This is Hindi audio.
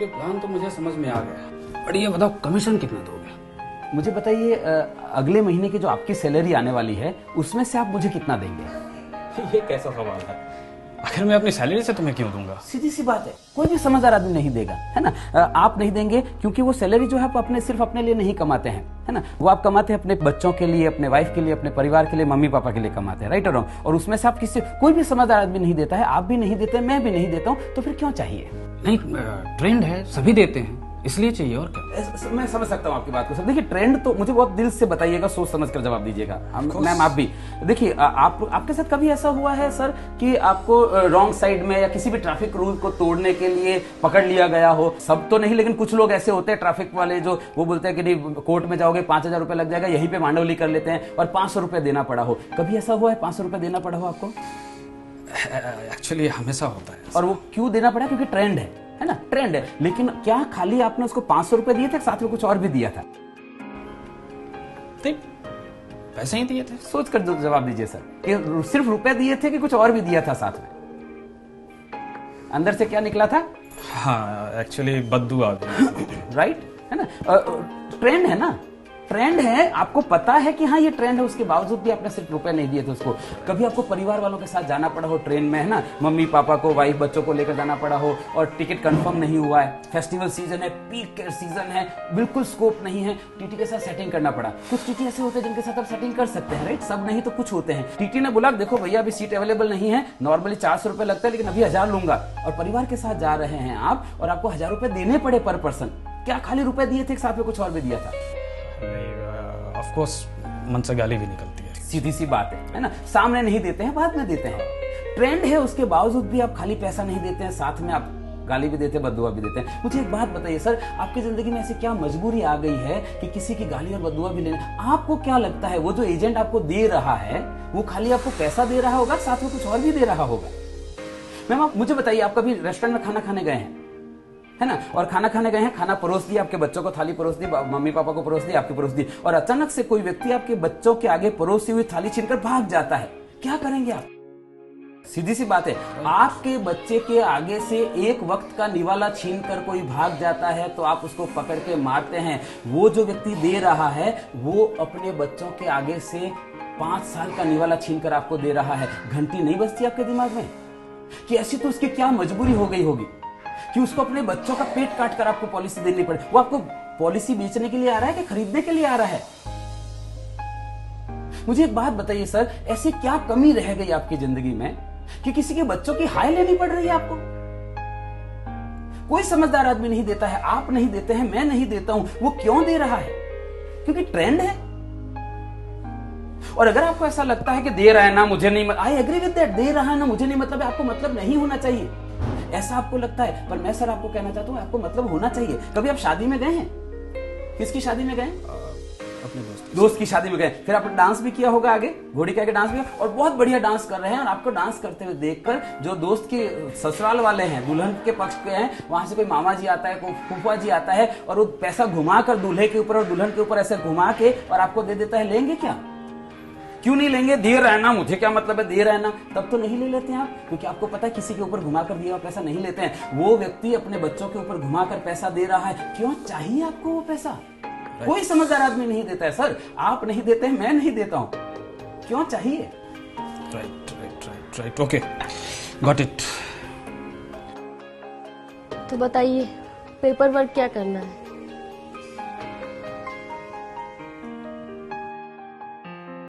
आपके प्लान तो मुझे समझ में आ गया, पर ये बताओ कमीशन कितना दोगे? मुझे बताइए, अगले महीने की जो आपकी सैलरी आने वाली है उसमें से आप मुझे कितना देंगे? ये कैसा सवाल है? आखिर मैं अपनी सैलरी से तुम्हें क्यों दूंगा? सीधी सी बात है, कोई भी समझदार आदमी नहीं देगा, है ना। आप नहीं देंगे क्योंकि वो सैलरी जो है आप अपने सिर्फ अपने लिए नहीं कमाते हैं, है ना। वो आप कमाते हैं अपने बच्चों के लिए, अपने वाइफ के लिए, अपने परिवार के लिए, मम्मी पापा के लिए कमाते हैं, राइट और रॉन्ग। और उसमें से आप किसी कोई भी समझदार आदमी नहीं देता है, आप भी नहीं देते, मैं भी नहीं देता हूँ, तो फिर क्यों चाहिए? नहीं, ट्रेंड है, सभी देते हैं, इसलिए चाहिए, और क्या। मैं समझ सकता हूँ आपकी बात को सर। देखिए, ट्रेंड तो मुझे बहुत दिल से बताइएगा, सोच समझ कर जवाब दीजिएगा। मैम आप भी देखिए, आपके साथ कभी ऐसा हुआ है सर कि आपको रॉन्ग साइड में या किसी भी ट्रैफिक रूल को तोड़ने के लिए पकड़ लिया गया हो? सब तो नहीं, लेकिन कुछ लोग ऐसे होते हैं ट्रैफिक वाले जो वो बोलते हैं कि नहीं कोर्ट में जाओगे 5,000 रुपए लग जाएगा, यहीं पे मांडवली कर लेते हैं और 500 रुपए देना पड़ा हो। कभी ऐसा हुआ है 500 रुपए देना पड़ा हो आपको? एक्चुअली हमेशा होता है। और वो क्यों देना पड़ा? क्योंकि ट्रेंड है ना, ट्रेंड है। लेकिन क्या खाली आपने उसको 500 रुपए दिए थे, साथ में कुछ और भी दिया था? पैसे ही दिए थे। सोच कर जवाब दीजिए सर, कि सिर्फ रुपए दिए थे कि कुछ और भी दिया था साथ में? अंदर से क्या निकला था? हाँ, एक्चुअली बद्दू आ गई। राइट, है ना। ट्रेंड है ना, ट्रेंड है, आपको पता है कि हाँ ये ट्रेंड है, उसके बावजूद भी आपने सिर्फ रुपए नहीं दिए थे उसको। कभी आपको परिवार वालों के साथ जाना पड़ा हो ट्रेन में, है ना, मम्मी पापा को, वाइफ बच्चों को लेकर जाना पड़ा हो और टिकट कंफर्म नहीं हुआ है, फेस्टिवल सीजन है, पीक सीजन है, बिल्कुल स्कोप नहीं है, टीटी के साथ सेटिंग करना पड़ा। कुछ टीटी ऐसे होते हैं जिनके साथ आप सेटिंग कर सकते हैं, राइट, सब नहीं तो कुछ होते हैं। टीटी ने बोला देखो भैया अभी सीट अवेलेबल नहीं है, नॉर्मली 400 रुपए लगता है लेकिन अभी 1000 लूंगा, और परिवार के साथ जा रहे हैं आप और आपको 1000 रुपए देने पड़े पर पर्सन। क्या खाली रुपए दिए थे, साथ में कुछ और भी दिया था? ऑफ कोर्स मन से गाली भी निकलती है। सीधी सी बात है ना। सामने नहीं देते हैं, बाद में देते हैं। ट्रेंड है, उसके बावजूद भी आप खाली पैसा नहीं देते हैं, साथ में आप गाली भी देते हैं, बद्दुआ भी देते हैं। मुझे एक बात बताइए सर, आपकी जिंदगी में ऐसी क्या मजबूरी आ गई है कि किसी की गाली और बद्दुआ भी लेने? आपको क्या लगता है वो जो एजेंट आपको दे रहा है वो खाली आपको पैसा दे रहा होगा, साथ में कुछ और भी दे रहा होगा? मैम आप मुझे बताइए, आप कभी रेस्टोरेंट में खाना खाने गए हैं, है ना, और खाना खाने गए हैं, खाना परोस दिया, आपके बच्चों को थाली परोस दी, मम्मी पापा को परोस दी, आपकी परोस दी, और अचानक से कोई व्यक्ति आपके बच्चों के आगे परोसी हुई थाली छीनकर भाग जाता है, क्या करेंगे आप? सीधी सी बात है, आपके बच्चे के आगे से एक वक्त का निवाला छीनकर कोई भाग जाता है तो आप उसको पकड़ के मारते हैं। वो जो व्यक्ति दे रहा है वो अपने बच्चों के आगे से 5 साल का निवाला छीनकर आपको दे रहा है। घंटी नहीं बजती आपके दिमाग में कि ऐसी तो उसकी क्या मजबूरी हो गई होगी कि उसको अपने बच्चों का पेट काट कर आपको पॉलिसी देनी पड़े? वो आपको पॉलिसी बेचने के लिए आ रहा है कि खरीदने के लिए आ रहा है? मुझे एक बात बताइए सर, ऐसी क्या कमी रह गई आपकी जिंदगी में कि किसी के बच्चों की हाय लेनी पड़ रही है आपको? कोई समझदार आदमी नहीं देता है, आप नहीं देते हैं, मैं नहीं देता हूं। वो क्यों दे रहा है? क्योंकि ट्रेंड है। और अगर आपको ऐसा लगता है कि दे रहा है ना मुझे नहीं, आई एग्री विद दैट, दे रहा है ना मुझे नहीं मतलब है, आपको मतलब नहीं होना चाहिए, ऐसा आपको लगता है। पर मैं सर आपको कहना चाहता हूं आपको मतलब होना चाहिए। कभी आप शादी में गए हैं? किसकी शादी में गए? अपने दोस्त की शादी में गए, फिर आपने डांस भी किया होगा, आगे घोड़ी के आगे डांस भी किया, और बहुत बढ़िया डांस कर रहे हैं, और आपको डांस करते हुए देखकर जो दोस्त के ससुराल वाले हैं, दुल्हन के पक्ष के हैं, वहां से कोई मामा जी आता है, कोई फूफा जी आता है, और वो पैसा घुमाकर दूल्हे के ऊपर और दुल्हन के ऊपर ऐसे घुमा के और आपको दे देता है, लेंगे क्या? क्यों नहीं लेंगे? दे रहा है ना, मुझे क्या मतलब है, दे रहा है ना, तब तो नहीं ले लेते हैं आप, क्योंकि आपको पता है किसी के ऊपर घुमाकर दिया हुआ पैसा नहीं लेते हैं। वो व्यक्ति अपने बच्चों के ऊपर घुमाकर पैसा दे रहा है, क्यों चाहिए आपको वो पैसा? कोई समझदार आदमी नहीं देता है सर, आप नहीं देते हैं, मैं नहीं देता हूं, क्यों चाहिए? Right, okay, got it. तो बताइए पेपर वर्क क्या करना है?